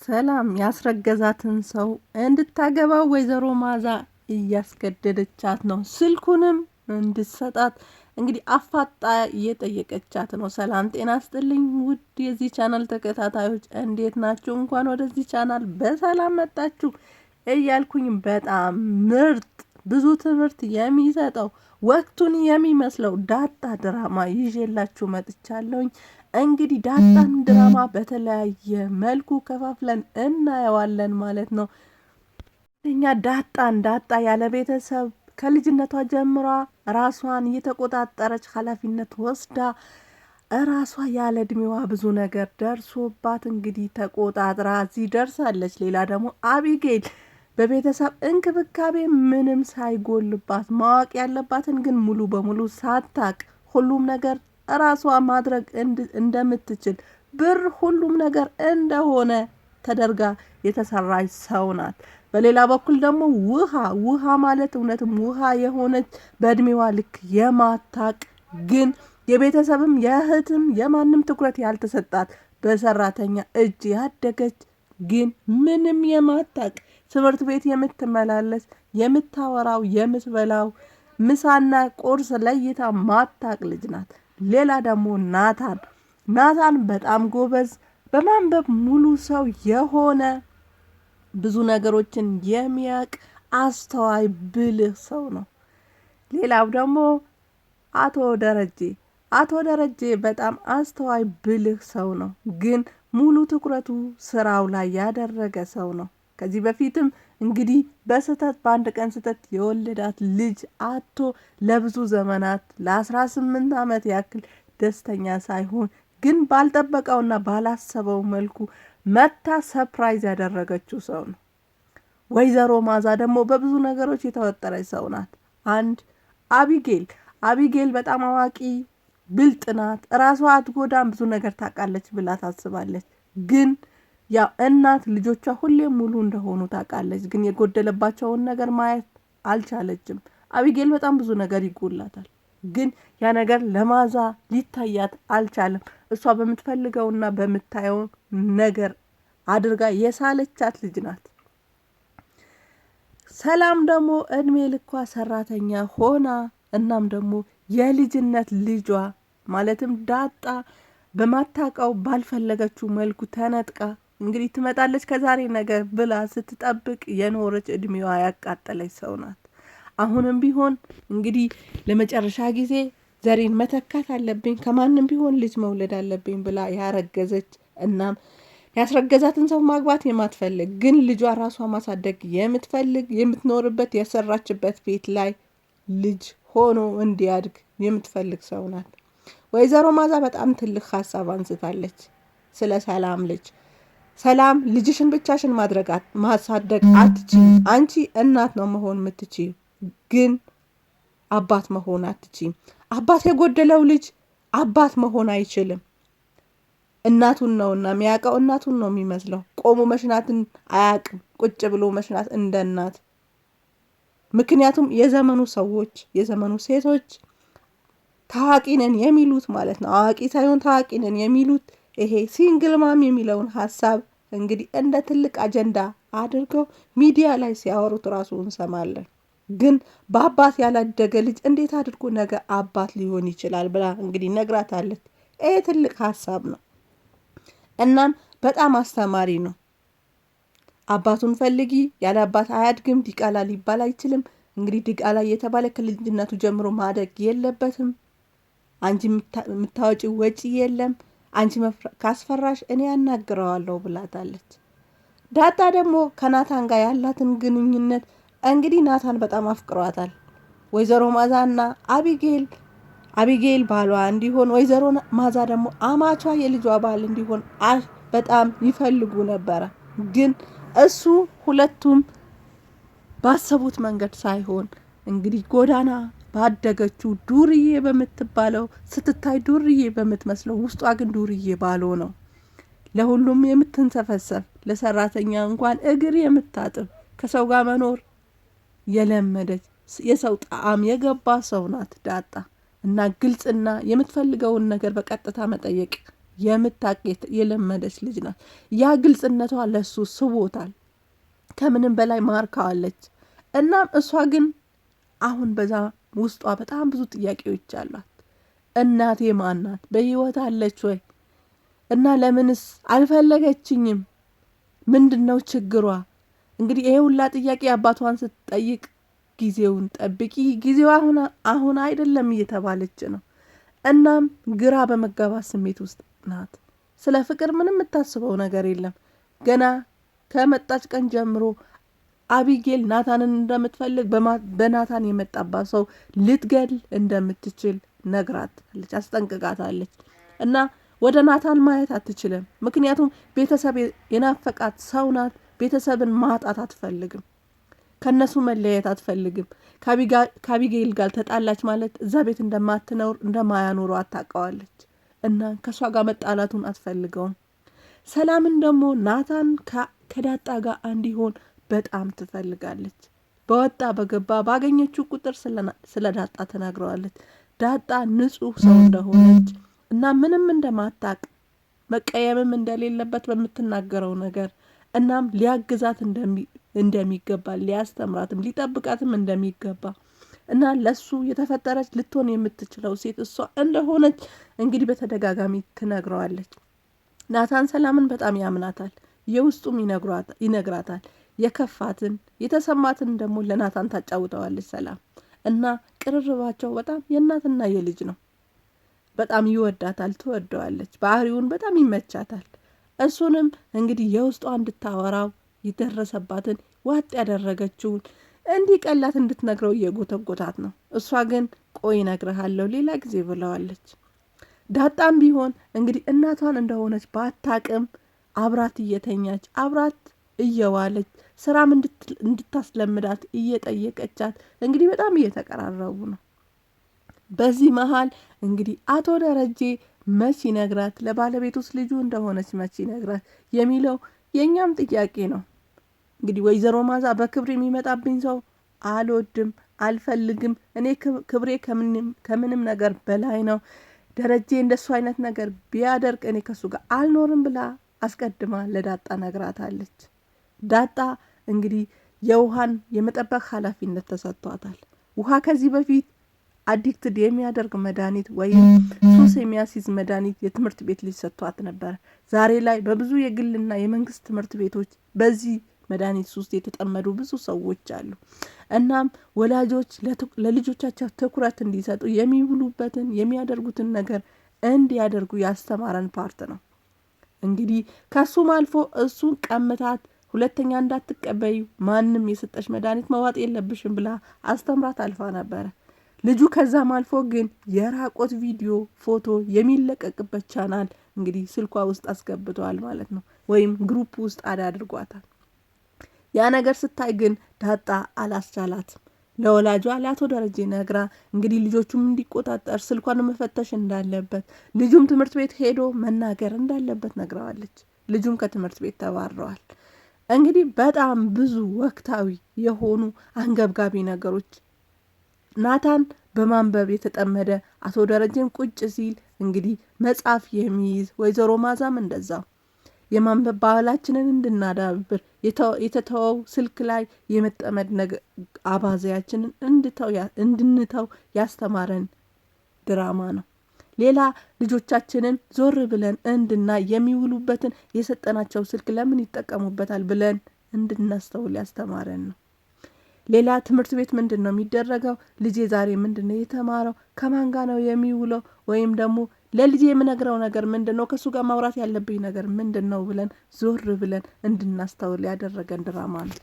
ሰላም ያስረገዛትን ሰው እንድታገባው ወይዘሮ ማዛ እያስገደደቻት ነው። ስልኩንም እንድትሰጣት እንግዲህ አፋጣ እየጠየቀቻት ነው። ሰላም ጤና ስጥልኝ ውድ የዚህ ቻናል ተከታታዮች እንዴት ናችሁ? እንኳን ወደዚህ ቻናል በሰላም መጣችሁ እያልኩኝ በጣም ምርጥ ብዙ ትምህርት የሚሰጠው ወቅቱን የሚመስለው ዳጣ ድራማ ይዤላችሁ መጥቻለሁኝ። እንግዲህ ዳጣን ድራማ በተለያየ መልኩ ከፋፍለን እናየዋለን ማለት ነው። እኛ ዳጣ ያለ ቤተሰብ ከልጅነቷ ጀምራ ራሷን እየተቆጣጠረች ኃላፊነት ወስዳ ራሷ ያለ እድሜዋ ብዙ ነገር ደርሶባት እንግዲህ ተቆጣጥራ እዚህ ደርሳለች። ሌላ ደግሞ አቢጌል በቤተሰብ እንክብካቤ ምንም ሳይጎልባት ማወቅ ያለባትን ግን ሙሉ በሙሉ ሳታቅ ሁሉም ነገር ራሷ ማድረግ እንደምትችል ብር ሁሉም ነገር እንደሆነ ተደርጋ የተሰራች ሰው ናት። በሌላ በኩል ደግሞ ውሃ ማለት እውነትም ውሃ የሆነች በእድሜዋ ልክ የማታቅ ግን የቤተሰብም የእህትም የማንም ትኩረት ያልተሰጣት በሰራተኛ እጅ ያደገች ግን ምንም የማታቅ ትምህርት ቤት የምትመላለስ የምታወራው የምትበላው ምሳና ቁርስ ለይታ ማታቅ ልጅ ናት። ሌላ ደግሞ ናታን በጣም ጎበዝ በማንበብ ሙሉ ሰው የሆነ ብዙ ነገሮችን የሚያቅ አስተዋይ ብልህ ሰው ነው። ሌላው ደግሞ አቶ ደረጀ በጣም አስተዋይ ብልህ ሰው ነው፣ ግን ሙሉ ትኩረቱ ስራው ላይ ያደረገ ሰው ነው። ከዚህ በፊትም እንግዲህ በአንድ ቀን ስህተት የወለዳት ልጅ አቶ ለብዙ ዘመናት ለ18 ዓመት ያክል ደስተኛ ሳይሆን ግን ባልጠበቀውና ባላሰበው መልኩ መታ ሰርፕራይዝ ያደረገችው ሰው ነው። ወይዘሮ ማዛ ደግሞ በብዙ ነገሮች የተወጠረች ሰው ናት። አቢጌል በጣም አዋቂ ብልጥ ናት። ራሷ አትጎዳም፣ ብዙ ነገር ታውቃለች ብላ ታስባለች። ግን ያው እናት ልጆቿ ሁሌም ሙሉ እንደሆኑ ታውቃለች፣ ግን የጎደለባቸውን ነገር ማየት አልቻለችም። አቢጌል በጣም ብዙ ነገር ይጎላታል፣ ግን ያ ነገር ለማዛ ሊታያት አልቻለም። እሷ በምትፈልገውና በምታየው ነገር አድርጋ የሳለቻት ልጅ ናት። ሰላም ደግሞ እድሜ ልኳ ሰራተኛ ሆና እናም ደግሞ የልጅነት ልጇ ማለትም ዳጣ በማታቀው ባልፈለገችው መልኩ ተነጥቃ እንግዲህ ትመጣለች ከዛሬ ነገር ብላ ስትጠብቅ የኖረች እድሜዋ ያቃጠለች ሰው ናት። አሁንም ቢሆን እንግዲህ ለመጨረሻ ጊዜ ዘሬን መተካት አለብኝ ከማንም ቢሆን ልጅ መውለድ አለብኝ ብላ ያረገዘች እናም ያስረገዛትን ሰው ማግባት የማትፈልግ ግን ልጇ ራሷ ማሳደግ የምትፈልግ የምትኖርበት የሰራችበት ቤት ላይ ልጅ ሆኖ እንዲያድግ የምትፈልግ ሰው ናት። ወይዘሮ ማዛ በጣም ትልቅ ሀሳብ አንስታለች ስለ ሰላም ልጅሽን ብቻሽን ማሳደግ አትችይም። አንቺ እናት ነው መሆን የምትችይው፣ ግን አባት መሆን አትችይም። አባት የጎደለው ልጅ አባት መሆን አይችልም። እናቱን ነውና የሚያውቀው እናቱን ነው የሚመስለው። ቆሞ መሽናትን አያውቅም፣ ቁጭ ብሎ መሽናት እንደ እናት። ምክንያቱም የዘመኑ ሴቶች ታዋቂ ነን የሚሉት ማለት ነው፣ አዋቂ ሳይሆን ታዋቂ ነን የሚሉት ይሄ ሲንግል ማም የሚለውን ሀሳብ እንግዲህ እንደ ትልቅ አጀንዳ አድርገው ሚዲያ ላይ ሲያወሩት ራሱ እንሰማለን። ግን በአባት ያላደገ ልጅ እንዴት አድርጎ ነገ አባት ሊሆን ይችላል ብላ እንግዲህ ነግራታለች። ይሄ ትልቅ ሀሳብ ነው። እናም በጣም አስተማሪ ነው። አባቱን ፈልጊ፣ ያለ አባት አያድግም፣ ዲቃላ ሊባል አይችልም። እንግዲህ ዲቃላ እየተባለ ከልጅነቱ ጀምሮ ማደግ የለበትም። አንቺ የምታወጪው ወጪ የለም፣ አንቺ ካስፈራሽ እኔ ያናግረዋለሁ ብላታለች። ዳጣ ደግሞ ከናታን ጋር ያላትን ግንኙነት እንግዲህ ናታን በጣም አፍቅሯታል። ወይዘሮ ማዛና አቢጌል ባሏ እንዲሆን፣ ወይዘሮ ማዛ ደግሞ አማቿ የልጇ ባል እንዲሆን በጣም ይፈልጉ ነበረ። ግን እሱ ሁለቱም ባሰቡት መንገድ ሳይሆን እንግዲህ ጎዳና ባደገችው ዱርዬ በምትባለው ስትታይ ዱርዬ በምትመስለው ውስጧ ግን ዱርዬ ባሎ ነው። ለሁሉም የምትንሰፈሰፍ ለሰራተኛ እንኳን እግር የምታጥብ ከሰው ጋር መኖር የለመደች የሰው ጣዕም የገባ ሰው ናት ዳጣ። እና ግልጽና የምትፈልገውን ነገር በቀጥታ መጠየቅ የምታውቅ የለመደች ልጅ ናት። ያ ግልጽነቷ ለሱ ስቦታል፣ ከምንም በላይ ማርካዋለች። እናም እሷ ግን አሁን በዛ ውስጧ በጣም ብዙ ጥያቄዎች አሏት። እናቴ ማናት? በህይወት አለች ወይ? እና ለምንስ አልፈለገችኝም? ምንድነው ችግሯ? እንግዲህ ይሄ ሁላ ጥያቄ አባቷን ስትጠይቅ ጊዜውን ጠብቂ፣ ጊዜው አሁን አይደለም እየተባለች ነው። እናም ግራ በመጋባት ስሜት ውስጥ ናት። ስለ ፍቅር ምንም የምታስበው ነገር የለም። ገና ከመጣች ቀን ጀምሮ አቢጌል ናታንን እንደምትፈልግ በናታን የመጣባት ሰው ልትገል እንደምትችል ነግራታለች፣ አስጠንቅቃታለች። እና ወደ ናታን ማየት አትችልም። ምክንያቱም ቤተሰብ የናፈቃት ሰው ናት። ቤተሰብን ማጣት አትፈልግም። ከነሱ መለየት አትፈልግም። ከአቢጌል ጋር ተጣላች ማለት እዛ ቤት እንደማያኖሩ አታውቀዋለች። እና ከሷ ጋር መጣላቱን አትፈልገውም። ሰላምን ደግሞ ናታን ከዳጣ ጋር እንዲሆን በጣም ትፈልጋለች። በወጣ በገባ ባገኘችው ቁጥር ስለ ዳጣ ተናግረዋለች። ዳጣ ንጹህ ሰው እንደሆነች እና ምንም እንደማታቅ መቀየምም እንደሌለበት በምትናገረው ነገር እናም ሊያግዛት እንደሚገባ ሊያስተምራትም ሊጠብቃትም እንደሚገባ እና ለሱ የተፈጠረች ልትሆን የምትችለው ሴት እሷ እንደሆነች እንግዲህ በተደጋጋሚ ትነግረዋለች። ናታን ሰላምን በጣም ያምናታል። የውስጡም ይነግራታል። የከፋትን የተሰማትን ደግሞ ለናታን ታጫውተዋለች ሰላም እና ቅርርባቸው በጣም የእናትና የልጅ ነው። በጣም ይወዳታል፣ ትወደዋለች። ባህሪውን በጣም ይመቻታል። እሱንም እንግዲህ የውስጧ እንድታወራው የደረሰባትን ዋጥ ያደረገችውን እንዲቀላት እንድትነግረው እየጎተጎታት ነው። እሷ ግን ቆይ እነግርሃለሁ ሌላ ጊዜ ብለዋለች። ዳጣም ቢሆን እንግዲህ እናቷን እንደሆነች ባታቅም አብራት እየተኛች አብራት እየዋለች ስራም እንድታስለምዳት እየጠየቀቻት እንግዲህ በጣም እየተቀራረቡ ነው። በዚህ መሀል እንግዲህ አቶ ደረጀ መች ይነግራት ለባለቤቱስ ልጁ እንደሆነች መች ይነግራት የሚለው የእኛም ጥያቄ ነው። እንግዲህ ወይዘሮ ማዛ በክብር የሚመጣብኝ ሰው አልወድም፣ አልፈልግም። እኔ ክብሬ ከምንም ነገር በላይ ነው። ደረጀ እንደሱ አይነት ነገር ቢያደርግ እኔ ከሱ ጋር አልኖርም ብላ አስቀድማ ለዳጣ ነግራታለች። ዳጣ እንግዲህ የውሃን የመጠበቅ ኃላፊነት ተሰጥቷታል። ውሃ ከዚህ በፊት አዲክትድ የሚያደርግ መድኃኒት ወይም ሱስ የሚያስይዝ መድኃኒት የትምህርት ቤት ልጅ ሰጥቷት ነበር። ዛሬ ላይ በብዙ የግልና የመንግስት ትምህርት ቤቶች በዚህ መድኃኒት ውስጥ የተጠመዱ ብዙ ሰዎች አሉ። እናም ወላጆች ለልጆቻቸው ትኩረት እንዲሰጡ የሚውሉበትን የሚያደርጉትን ነገር እንዲያደርጉ ያስተማረን ፓርት ነው። እንግዲህ ከሱም አልፎ እሱን ቀምታት ሁለተኛ እንዳትቀበዩ ማንም የሰጠሽ መድኃኒት መዋጥ የለብሽም ብላ አስተምራት አልፋ ነበረ። ልጁ ከዛም አልፎ ግን የራቆት ቪዲዮ ፎቶ የሚለቀቅበት ቻናል እንግዲህ ስልኳ ውስጥ አስገብተዋል ማለት ነው፣ ወይም ግሩፕ ውስጥ አድርጓታል። ያ ነገር ስታይ ግን ዳጣ አላስቻላትም። ለወላጇ ለአቶ ደረጀ ነግራ እንግዲህ ልጆቹም እንዲቆጣጠር ስልኳን መፈተሽ እንዳለበት ልጁም ትምህርት ቤት ሄዶ መናገር እንዳለበት ነግረዋለች። ልጁም ከትምህርት ቤት ተባረዋል። እንግዲህ በጣም ብዙ ወቅታዊ የሆኑ አንገብጋቢ ነገሮች ናታን በማንበብ የተጠመደ አቶ ደረጀን ቁጭ ሲል እንግዲህ መጽሐፍ የሚይዝ ወይዘሮ ማዛም እንደዛው የማንበብ ባህላችንን እንድናዳብር የተተወው ስልክ ላይ የመጠመድ አባዜያችንን እንድንተው ያስተማረን ድራማ ነው። ሌላ ልጆቻችንን ዞር ብለን እንድናይ የሚውሉበትን የሰጠናቸው ስልክ ለምን ይጠቀሙበታል ብለን እንድናስተውል ያስተማረን ነው። ሌላ ትምህርት ቤት ምንድን ነው የሚደረገው? ልጄ ዛሬ ምንድን ነው የተማረው? ከማን ጋር ነው የሚውለው? ወይም ደግሞ ለልጄ የምነግረው ነገር ምንድን ነው? ከእሱ ጋር ማውራት ያለብኝ ነገር ምንድን ነው ብለን ዞር ብለን እንድናስተውል ያደረገን ድራማ ነው።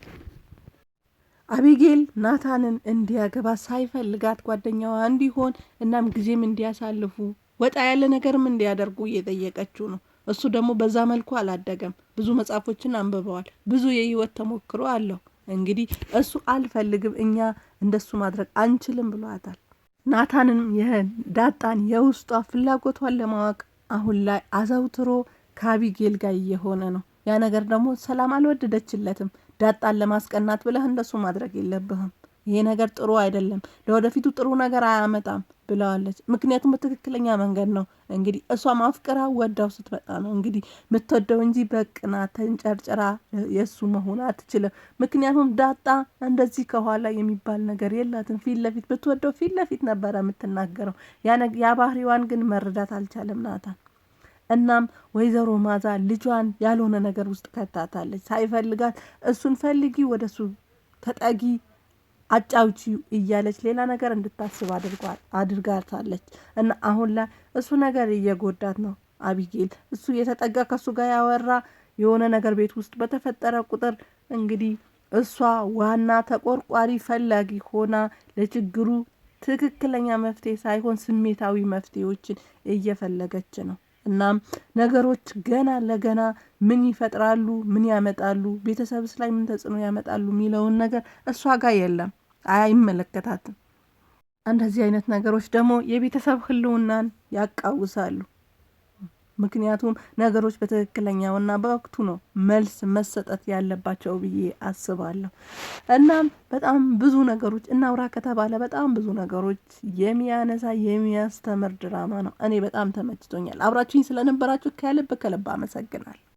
አቢጌል ናታንን እንዲያገባ ሳይፈልጋት ጓደኛዋ እንዲሆን እናም ጊዜም እንዲያሳልፉ ወጣ ያለ ነገርም እንዲያደርጉ እየጠየቀችው ነው። እሱ ደግሞ በዛ መልኩ አላደገም። ብዙ መጽሐፎችን አንብበዋል። ብዙ የህይወት ተሞክሮ አለው። እንግዲህ እሱ አልፈልግም፣ እኛ እንደሱ ማድረግ አንችልም ብሏታል። ናታንም ዳጣን የውስጧ ፍላጎቷን ለማወቅ አሁን ላይ አዘውትሮ ከአቢጌል ጋር እየሆነ ነው። ያ ነገር ደግሞ ሰላም አልወደደችለትም። ዳጣን ለማስቀናት ብለህ እንደሱ ማድረግ የለብህም። ይሄ ነገር ጥሩ አይደለም፣ ለወደፊቱ ጥሩ ነገር አያመጣም ብለዋለች። ምክንያቱም በትክክለኛ መንገድ ነው እንግዲህ እሷ ማፍቀራ ወዳው ስትመጣ ነው እንግዲህ የምትወደው እንጂ በቅና ተንጨርጭራ የእሱ መሆን አትችልም። ምክንያቱም ዳጣ እንደዚህ ከኋላ የሚባል ነገር የላትም። ፊት ለፊት ብትወደው ፊት ለፊት ነበረ የምትናገረው። ያ ባህሪዋን ግን መረዳት አልቻለም ናታን። እናም ወይዘሮ ማዛ ልጇን ያልሆነ ነገር ውስጥ ከታታለች። ሳይፈልጋት እሱን ፈልጊ፣ ወደሱ ተጠጊ፣ አጫውቺ እያለች ሌላ ነገር እንድታስብ አድርጋታለች። እና አሁን ላይ እሱ ነገር እየጎዳት ነው። አቢጌል እሱ የተጠጋ ከሱ ጋር ያወራ የሆነ ነገር ቤት ውስጥ በተፈጠረ ቁጥር እንግዲህ እሷ ዋና ተቆርቋሪ ፈላጊ ሆና ለችግሩ ትክክለኛ መፍትሄ ሳይሆን ስሜታዊ መፍትሄዎችን እየፈለገች ነው። እናም ነገሮች ገና ለገና ምን ይፈጥራሉ፣ ምን ያመጣሉ፣ ቤተሰብስ ላይ ምን ተጽዕኖ ያመጣሉ የሚለውን ነገር እሷ ጋር የለም፣ አይመለከታትም። እንደዚህ አይነት ነገሮች ደግሞ የቤተሰብ ህልውናን ያቃውሳሉ። ምክንያቱም ነገሮች በትክክለኛውና በወቅቱ ነው መልስ መሰጠት ያለባቸው ብዬ አስባለሁ። እናም በጣም ብዙ ነገሮች እናውራ ከተባለ በጣም ብዙ ነገሮች የሚያነሳ የሚያስተምር ድራማ ነው። እኔ በጣም ተመችቶኛል። አብራችሁኝ ስለነበራችሁ ከልብ አመሰግናለሁ።